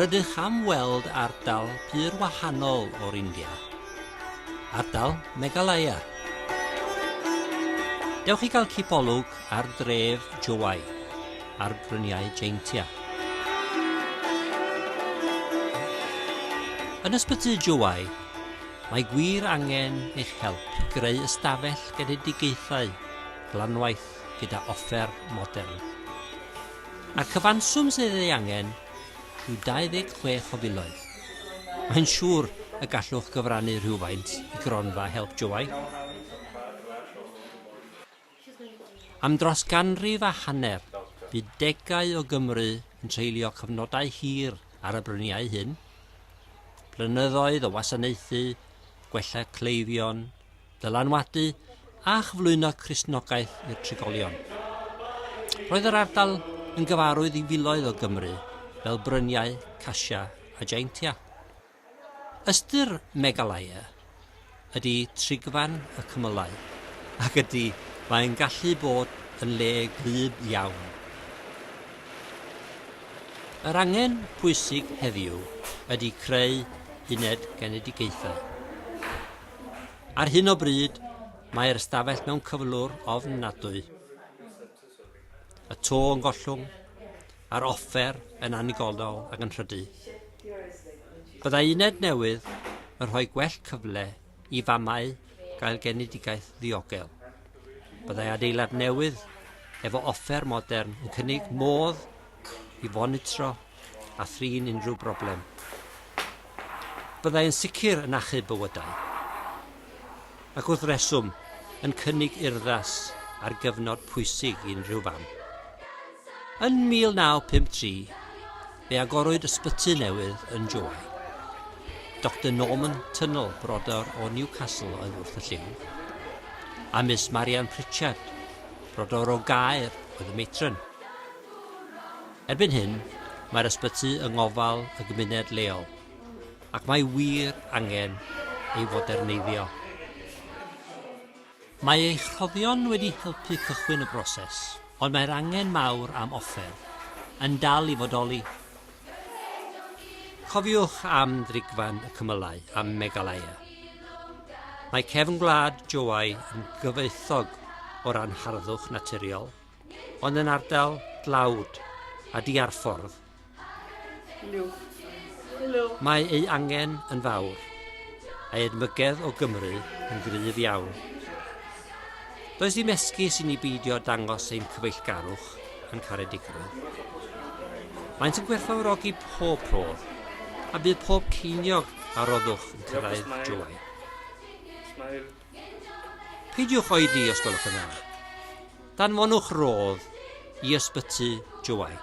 Yr ydych am weld ardal pur wahanol o'r India. Ardal Meghalaya. Dewch i gael cipolwg ar dref Jowai, ar bryniau jeintia. Yn ysbyty Jowai, mae gwir angen eich help i greu ystafell genedigaethau glanwaith gyda offer modern. A'r cyfanswm sydd ei angen yw 26 o filoedd. Mae'n siŵr y gallwch gyfrannu rhywfaint i gronfa help Jowai. Am dros ganrif a hanner, bydd degau o Gymru yn treulio cyfnodau hir ar y bryniau hyn. Blynyddoedd o wasanaethu, gwella cleifion, dylanwadu a chyflwyno Cristnogaeth i'r trigolion. Roedd yr ardal yn gyfarwydd i filoedd o Gymru fel bryniau, casia a jeintia. Ystyr Meghalaya ydy trigfan y cymylau ac ydy mae'n gallu bod yn le gryb iawn. Yr angen pwysig heddiw ydy creu uned genedigaethau. Ar hyn o bryd, mae'r ystafell mewn cyflwr ofnadwy. Y to yn gollwng, a'r offer yn annigonol ac yn rhydu. Byddai uned newydd yn rhoi gwell cyfle i famau gael genedigaeth ddiogel. Byddai adeilad newydd efo offer modern yn cynnig modd i fonitro a thrin unrhyw broblem. Byddai yn sicr yn achub bywydau, ac wrth reswm yn cynnig urddas ar gyfnod pwysig i unrhyw fam. Yn 1953, fe agorwyd ysbyty newydd yn Jowai. Dr Norman Tunnell, brodor o Newcastle oedd wrth y lliw, a Miss Marian Pritchard, brodor o Gaer oedd y matron. Erbyn hyn, mae'r ysbyty yng ngofal y gymuned leol, ac mae wir angen ei foderneiddio. Mae eich rhoddion wedi helpu cychwyn y broses, ond mae'r angen mawr am offer yn dal i fodoli. Cofiwch am ddrigfan y cymylau am Meghalaya. Mae cefn gwlad Jowai yn gyfoethog o ran harddwch naturiol, ond yn ardal dlawd a diarffordd. Mae ei angen yn fawr, a'i edmygedd o Gymru yn gryf iawn. Does dim esgus i ni beidio dangos ein cyfeillgarwch yn caredigrwydd. Maent yn gwerthfawrogi pob prodd, a bydd pob ceiniog a roddwch yn cyrraedd Jowai. Peidiwch oedi os gwelwch yn dda. Danfonwch rodd i ysbyty Jowai.